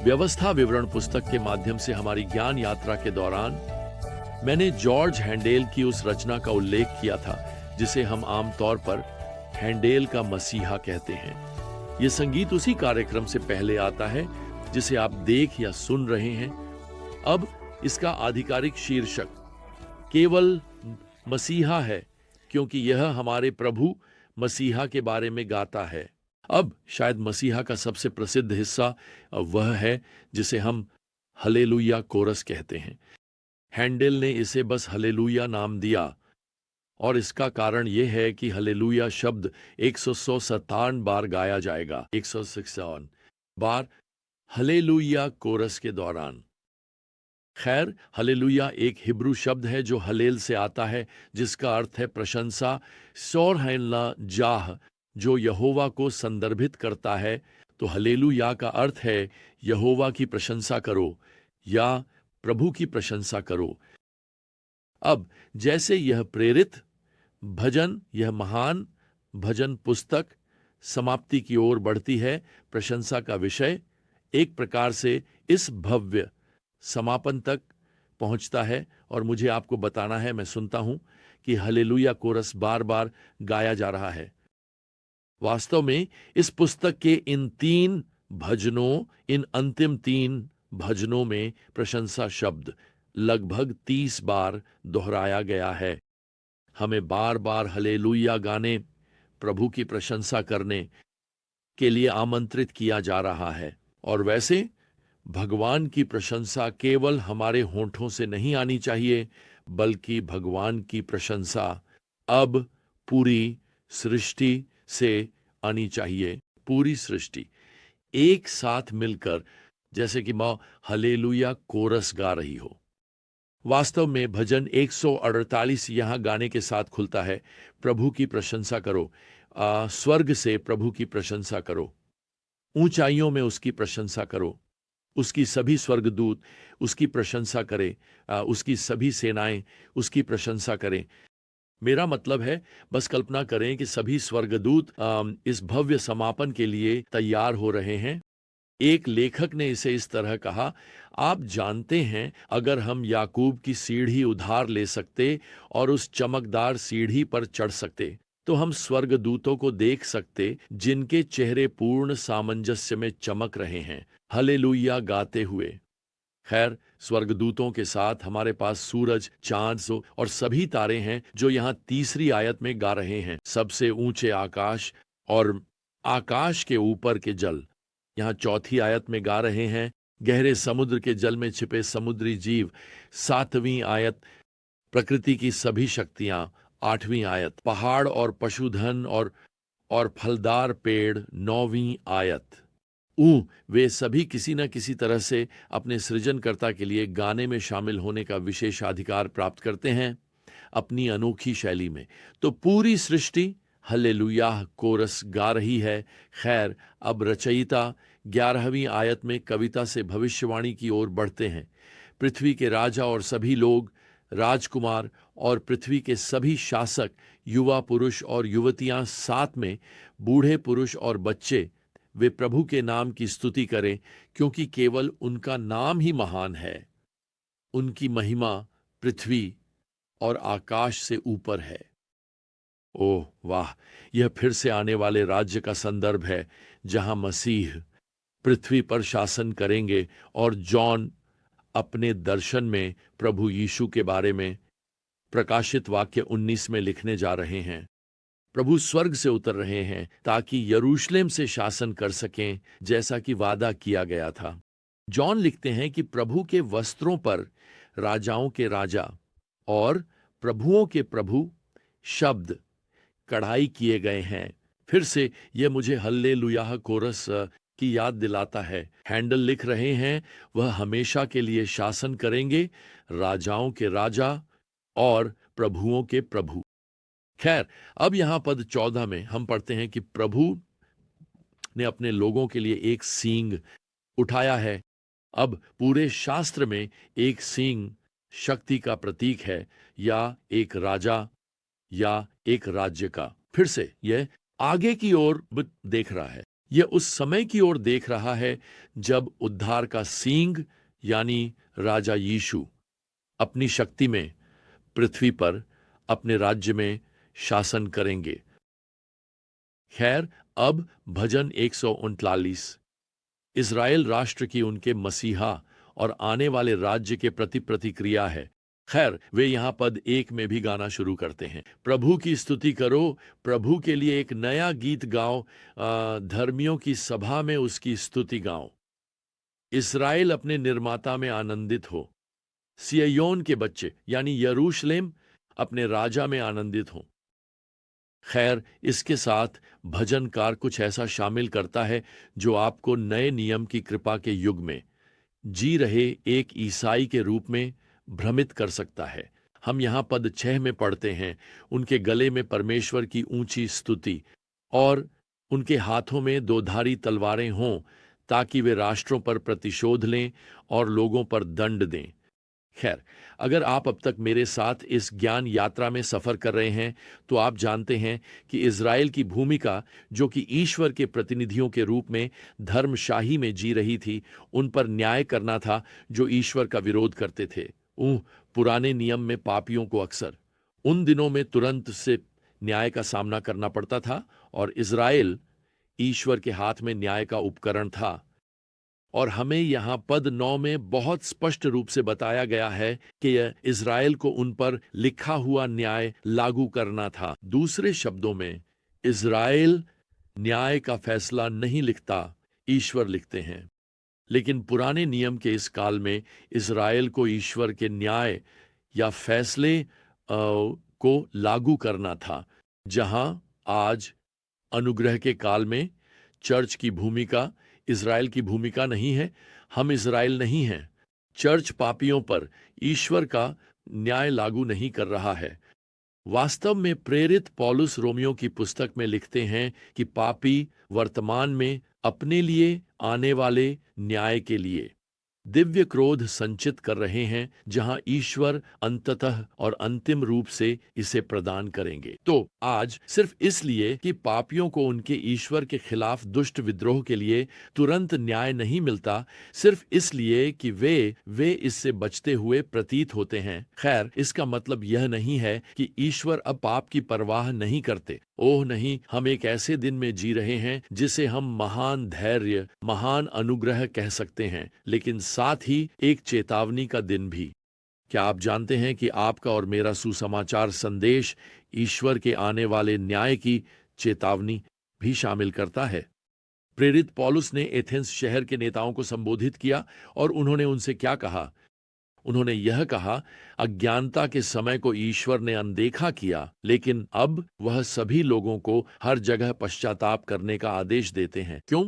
व्यवस्था विवरण पुस्तक के माध्यम से हमारी ज्ञान यात्रा के दौरान मैंने जॉर्ज हैंडेल की उस रचना का उल्लेख किया था जिसे हम आमतौर पर हैंडेल का मसीहा कहते हैं। यह संगीत उसी कार्यक्रम से पहले आता है जिसे आप देख या सुन रहे हैं। अब इसका आधिकारिक शीर्षक केवल मसीहा है, क्योंकि यह हमारे प्रभु मसीहा के बारे में गाता है। अब शायद मसीहा का सबसे प्रसिद्ध हिस्सा वह है जिसे हम हलेलुया कोरस कहते हैं। हैंडेल ने इसे बस हलेलुया नाम दिया और इसका कारण यह है कि हलेलुया शब्द 157 बार गाया जाएगा, 157 बार हलेलुया कोरस के दौरान। खैर, हलेलुया एक हिब्रू शब्द है जो हलेल से आता है, जिसका अर्थ है प्रशंसा, सौरहैनला जाह, जो यहोवा को संदर्भित करता है। तो हलेलुया का अर्थ है यहोवा की प्रशंसा करो या प्रभु की प्रशंसा करो। अब जैसे यह प्रेरित भजन, यह महान भजन पुस्तक समाप्ति की ओर बढ़ती है, प्रशंसा का विषय एक प्रकार से इस भव्य समापन तक पहुंचता है। और मुझे आपको बताना है, मैं सुनता हूं कि हलेलुया कोरस बार बार गाया जा रहा है। वास्तव में इस पुस्तक के इन अंतिम 3 भजनों में प्रशंसा शब्द लगभग 30 बार दोहराया गया है। हमें बार बार हलेलुया गाने, प्रभु की प्रशंसा करने के लिए आमंत्रित किया जा रहा है। और वैसे भगवान की प्रशंसा केवल हमारे होठों से नहीं आनी चाहिए, बल्कि भगवान की प्रशंसा अब पूरी सृष्टि से आनी चाहिए। पूरी सृष्टि एक साथ मिलकर, जैसे कि मां हलेलुया कोरस गा रही हो। वास्तव में भजन 148 यहां गाने के साथ खुलता है, प्रभु की प्रशंसा करो, स्वर्ग से प्रभु की प्रशंसा करो, ऊंचाइयों में उसकी प्रशंसा करो, उसकी सभी स्वर्गदूत उसकी प्रशंसा करें, उसकी सभी सेनाएं उसकी प्रशंसा करें। मेरा मतलब है, बस कल्पना करें कि सभी स्वर्गदूत इस भव्य समापन के लिए तैयार हो रहे हैं। एक लेखक ने इसे इस तरह कहा, आप जानते हैं, अगर हम याकूब की सीढ़ी उधार ले सकते और उस चमकदार सीढ़ी पर चढ़ सकते, तो हम स्वर्गदूतों को देख सकते जिनके चेहरे पूर्ण सामंजस्य में चमक रहे हैं, हलेलुया गाते हुए। खैर, स्वर्गदूतों के साथ हमारे पास सूरज, चांद और सभी तारे हैं जो यहाँ 3री आयत में गा रहे हैं। सबसे ऊंचे आकाश और आकाश के ऊपर के जल यहाँ 4थी आयत में गा रहे हैं। गहरे समुद्र के जल में छिपे समुद्री जीव 7वीं आयत। प्रकृति की सभी शक्तियां 8वीं आयत। पहाड़ और पशुधन और फलदार पेड़ 9वीं आयत। वे सभी किसी न किसी तरह से अपने सृजनकर्ता के लिए गाने में शामिल होने का विशेषाधिकार प्राप्त करते हैं अपनी अनोखी शैली में। तो पूरी सृष्टि हल्लेलुया कोरस गा रही है। खैर, अब रचयिता 11वीं आयत में कविता से भविष्यवाणी की ओर बढ़ते हैं। पृथ्वी के राजा और सभी लोग, राजकुमार और पृथ्वी के सभी शासक, युवा पुरुष और युवतियां, साथ में बूढ़े पुरुष और बच्चे, वे प्रभु के नाम की स्तुति करें, क्योंकि केवल उनका नाम ही महान है। उनकी महिमा पृथ्वी और आकाश से ऊपर है। ओह वाह, यह फिर से आने वाले राज्य का संदर्भ है जहां मसीह पृथ्वी पर शासन करेंगे। और जॉन अपने दर्शन में प्रभु यीशु के बारे में प्रकाशित वाक्य 19 में लिखने जा रहे हैं। प्रभु स्वर्ग से उतर रहे हैं ताकि यरूशलेम से शासन कर सकें, जैसा कि वादा किया गया था। जॉन लिखते हैं कि प्रभु के वस्त्रों पर राजाओं के राजा और प्रभुओं के प्रभु शब्द कढ़ाई किए गए हैं। फिर से यह मुझे हल्लेलुया कोरस की याद दिलाता है। हैंडल लिख रहे हैं, वह हमेशा के लिए शासन करेंगे, राजाओं के राजा और प्रभुओं के प्रभु। खैर, अब यहां पद 14 में हम पढ़ते हैं कि प्रभु ने अपने लोगों के लिए एक सींग उठाया है। अब पूरे शास्त्र में एक सींग शक्ति का प्रतीक है, या एक राजा या एक राज्य का। फिर से यह आगे की ओर देख रहा है। यह उस समय की ओर देख रहा है जब उद्धार का सींग यानी राजा यीशु अपनी शक्ति में पृथ्वी पर अपने राज्य में शासन करेंगे। खैर, अब भजन 139 इज़राइल राष्ट्र की उनके मसीहा और आने वाले राज्य के प्रति प्रतिक्रिया है। खैर, वे यहां पद 1 में भी गाना शुरू करते हैं, प्रभु की स्तुति करो, प्रभु के लिए एक नया गीत गाओ, धर्मियों की सभा में उसकी स्तुति गाओ। इस्राएल अपने निर्माता में आनंदित हो, सिय्योन के बच्चे यानी यरूशलेम अपने राजा में आनंदित हो। खैर, इसके साथ भजनकार कुछ ऐसा शामिल करता है जो आपको नए नियम की कृपा के युग में जी रहे एक ईसाई के रूप में भ्रमित कर सकता है। हम यहां पद 6 में पढ़ते हैं, उनके गले में परमेश्वर की ऊंची स्तुति और उनके हाथों में दोधारी तलवारें हों ताकि वे राष्ट्रों पर प्रतिशोध लें और लोगों पर दंड दें। खैर, अगर आप अब तक मेरे साथ इस ज्ञान यात्रा में सफर कर रहे हैं तो आप जानते हैं कि इज़राइल की भूमिका, जो कि ईश्वर के प्रतिनिधियों के रूप में धर्मशाही में जी रही थी, उन पर न्याय करना था जो ईश्वर का विरोध करते थे। पुराने नियम में पापियों को अक्सर उन दिनों में तुरंत से न्याय का सामना करना पड़ता था और इज़राइल ईश्वर के हाथ में न्याय का उपकरण था। और हमें यहां पद 9 में बहुत स्पष्ट रूप से बताया गया है कि यह इज़राइल को उन पर लिखा हुआ न्याय लागू करना था। दूसरे शब्दों में, इज़राइल न्याय का फैसला नहीं लिखता, ईश्वर लिखते हैं। लेकिन पुराने नियम के इस काल में इज़राइल को ईश्वर के न्याय या फैसले को लागू करना था। जहां आज अनुग्रह के काल में चर्च की भूमिका इज़राइल की भूमिका नहीं है, हम इज़राइल नहीं हैं। चर्च पापियों पर ईश्वर का न्याय लागू नहीं कर रहा है। वास्तव में प्रेरित पौलुस रोमियो की पुस्तक में लिखते हैं कि पापी वर्तमान में अपने लिए आने वाले न्याय के लिए दिव्य क्रोध संचित कर रहे हैं, जहां ईश्वर अंततः और अंतिम रूप से इसे प्रदान करेंगे। तो आज सिर्फ इसलिए कि पापियों को उनके ईश्वर के खिलाफ दुष्ट विद्रोह के लिए तुरंत न्याय नहीं मिलता, सिर्फ इसलिए कि वे इससे बचते हुए प्रतीत होते हैं। खैर, इसका मतलब यह नहीं है कि ईश्वर अब पाप की परवाह नहीं करते। ओह नहीं, हम एक ऐसे दिन में जी रहे हैं जिसे हम महान धैर्य, महान अनुग्रह कह सकते हैं, लेकिन साथ ही एक चेतावनी का दिन भी। क्या आप जानते हैं कि आपका और मेरा सुसमाचार संदेश ईश्वर के आने वाले न्याय की चेतावनी भी शामिल करता है? प्रेरित पौलुस ने एथेंस शहर के नेताओं को संबोधित किया और उन्होंने उनसे क्या कहा? उन्होंने यह कहा, अज्ञानता के समय को ईश्वर ने अनदेखा किया, लेकिन अब वह सभी लोगों को हर जगह पश्चाताप करने का आदेश देते हैं। क्यों?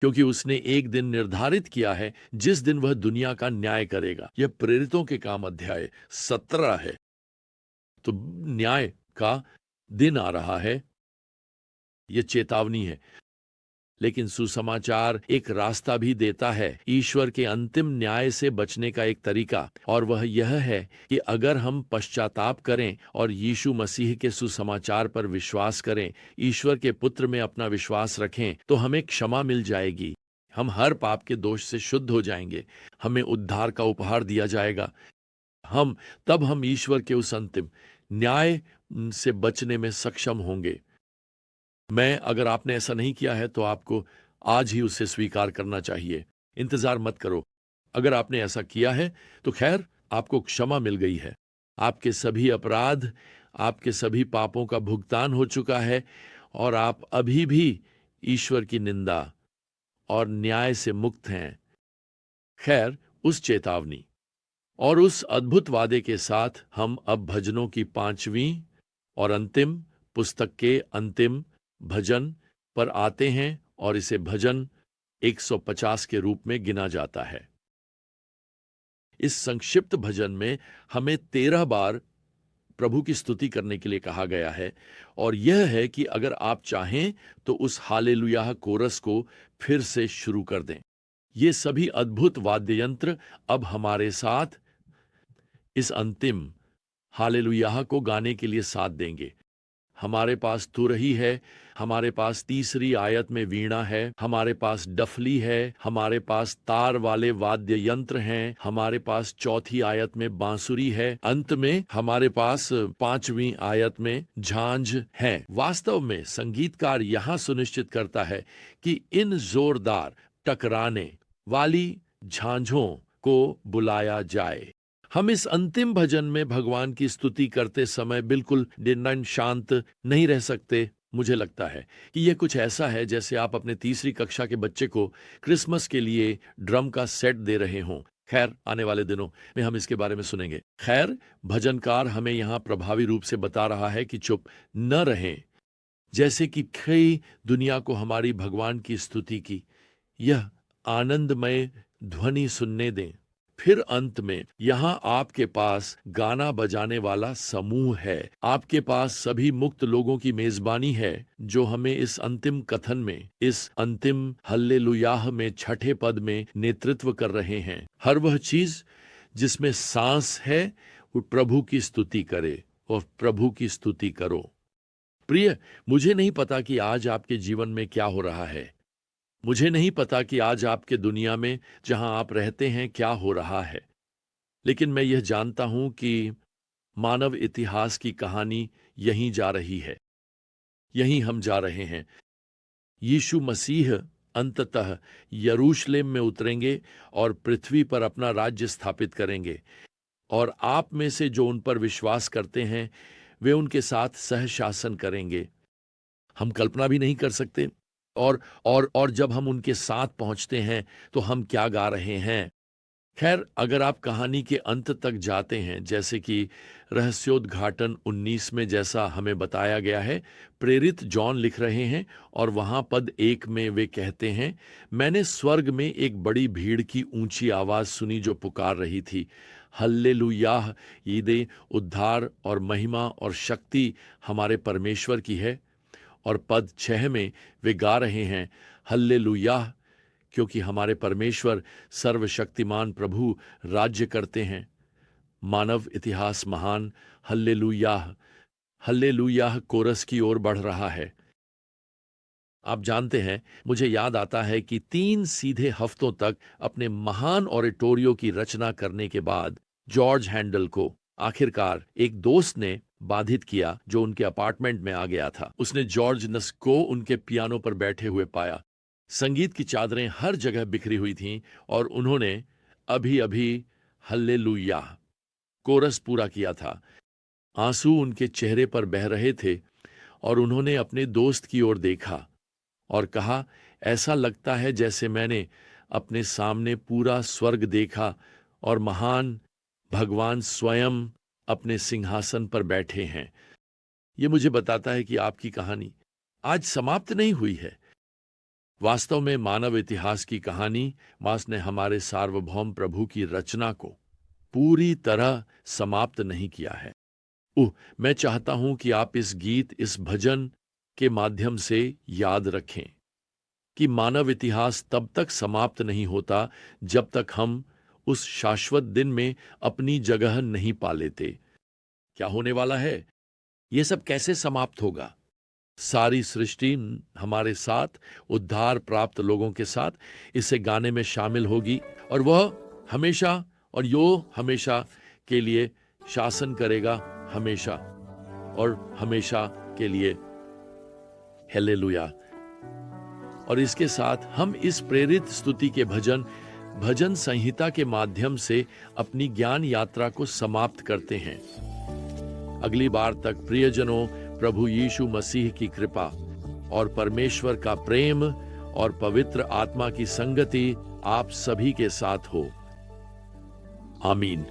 क्योंकि उसने एक दिन निर्धारित किया है जिस दिन वह दुनिया का न्याय करेगा। यह प्रेरितों के काम अध्याय 17 है। तो न्याय का दिन आ रहा है, यह चेतावनी है। लेकिन सुसमाचार एक रास्ता भी देता है, ईश्वर के अंतिम न्याय से बचने का एक तरीका, और वह यह है कि अगर हम पश्चाताप करें और यीशु मसीह के सुसमाचार पर विश्वास करें, ईश्वर के पुत्र में अपना विश्वास रखें, तो हमें क्षमा मिल जाएगी। हम हर पाप के दोष से शुद्ध हो जाएंगे, हमें उद्धार का उपहार दिया जाएगा। तब हम ईश्वर के उस अंतिम न्याय से बचने में सक्षम होंगे। अगर आपने ऐसा नहीं किया है तो आपको आज ही उसे स्वीकार करना चाहिए। इंतजार मत करो। अगर आपने ऐसा किया है तो खैर, आपको क्षमा मिल गई है। आपके सभी अपराध, आपके सभी पापों का भुगतान हो चुका है और आप अभी भी ईश्वर की निंदा और न्याय से मुक्त हैं। खैर, उस चेतावनी और उस अद्भुत वादे के साथ हम अब भजनों की 5वीं और अंतिम पुस्तक के अंतिम भजन पर आते हैं और इसे भजन 150 के रूप में गिना जाता है। इस संक्षिप्त भजन में हमें 13 बार प्रभु की स्तुति करने के लिए कहा गया है, और यह है कि अगर आप चाहें तो उस हालेलुया कोरस को फिर से शुरू कर दें। ये सभी अद्भुत वाद्य यंत्र अब हमारे साथ इस अंतिम हालेलुया को गाने के लिए साथ देंगे। हमारे पास तुरही है, हमारे पास तीसरी आयत में वीणा है, हमारे पास डफली है, हमारे पास तार वाले वाद्य यंत्र हैं, हमारे पास चौथी आयत में बांसुरी है, अंत में हमारे पास पांचवी आयत में झांझ है। वास्तव में संगीतकार यहां सुनिश्चित करता है कि इन जोरदार टकराने वाली झांझों को बुलाया जाए। हम इस अंतिम भजन में भगवान की स्तुति करते समय बिल्कुल निर्णय शांत नहीं रह सकते। मुझे लगता है कि यह कुछ ऐसा है जैसे आप अपने तीसरी कक्षा के बच्चे को क्रिसमस के लिए ड्रम का सेट दे रहे हों। खैर, आने वाले दिनों में हम इसके बारे में सुनेंगे। खैर, भजनकार हमें यहाँ प्रभावी रूप से बता रहा है कि चुप न रहें, जैसे कि कई दुनिया को हमारी भगवान की स्तुति की यह आनंदमय ध्वनि सुनने दें। फिर अंत में यहां आपके पास गाना बजाने वाला समूह है, आपके पास सभी मुक्त लोगों की मेजबानी है जो हमें इस अंतिम कथन में, इस अंतिम हल्लेलुयाह में छठे पद में नेतृत्व कर रहे हैं। हर वह चीज जिसमें सांस है वो प्रभु की स्तुति करे और प्रभु की स्तुति करो। प्रिय, मुझे नहीं पता कि आज आपके जीवन में क्या हो रहा है। मुझे नहीं पता कि आज आपके दुनिया में जहां आप रहते हैं क्या हो रहा है, लेकिन मैं यह जानता हूं कि मानव इतिहास की कहानी यहीं जा रही है, यहीं हम जा रहे हैं। यीशु मसीह अंततः यरूशलेम में उतरेंगे और पृथ्वी पर अपना राज्य स्थापित करेंगे, और आप में से जो उन पर विश्वास करते हैं वे उनके साथ सहशासन करेंगे। हम कल्पना भी नहीं कर सकते और जब हम उनके साथ पहुंचते हैं तो हम क्या गा रहे हैं। खैर, अगर आप कहानी के अंत तक जाते हैं, जैसे कि रहस्योद्घाटन 19 में जैसा हमें बताया गया है, प्रेरित जॉन लिख रहे हैं और वहां पद 1 में वे कहते हैं, मैंने स्वर्ग में एक बड़ी भीड़ की ऊंची आवाज सुनी जो पुकार रही थी, हल्लेलुयाह, ईदे उद्धार और महिमा और शक्ति हमारे परमेश्वर की है। और पद 6 में वे गा रहे हैं, हल्लेलुयाह, क्योंकि हमारे परमेश्वर सर्वशक्तिमान प्रभु राज्य करते हैं। मानव इतिहास महान हल्लेलुयाह, हल्लेलुयाह कोरस की ओर बढ़ रहा है। आप जानते हैं, मुझे याद आता है कि 3 सीधे हफ्तों तक अपने महान ऑडिटोरियो की रचना करने के बाद जॉर्ज हैंडल को आखिरकार एक दोस्त ने बाधित किया जो उनके अपार्टमेंट में आ गया था। उसने जॉर्ज नस को उनके पियानो पर बैठे हुए पाया। संगीत की चादरें हर जगह बिखरी हुई थीं और उन्होंने अभी अभी हल्लेलुयाह कोरस पूरा किया था। आंसू उनके चेहरे पर बह रहे थे और उन्होंने अपने दोस्त की ओर देखा और कहा, ऐसा लगता है जैसे मैंने अपने सामने पूरा स्वर्ग देखा और महान भगवान स्वयं अपने सिंहासन पर बैठे हैं। यह मुझे बताता है कि आपकी कहानी आज समाप्त नहीं हुई है। वास्तव में मानव इतिहास की कहानी मास ने हमारे सार्वभौम प्रभु की रचना को पूरी तरह समाप्त नहीं किया है। मैं चाहता हूं कि आप इस गीत, इस भजन के माध्यम से याद रखें कि मानव इतिहास तब तक समाप्त नहीं होता जब तक हम उस शाश्वत दिन में अपनी जगह नहीं पा लेते। क्या होने वाला है? यह सब कैसे समाप्त होगा? सारी सृष्टि हमारे साथ, उद्धार प्राप्त लोगों के साथ इसे गाने में शामिल होगी और वह हमेशा और हमेशा के लिए शासन करेगा, हमेशा और हमेशा के लिए। हालेलुया। और इसके साथ हम इस प्रेरित स्तुति के भजन संहिता के माध्यम से अपनी ज्ञान यात्रा को समाप्त करते हैं। अगली बार तक प्रियजनों, प्रभु यीशु मसीह की कृपा और परमेश्वर का प्रेम और पवित्र आत्मा की संगति आप सभी के साथ हो। आमीन।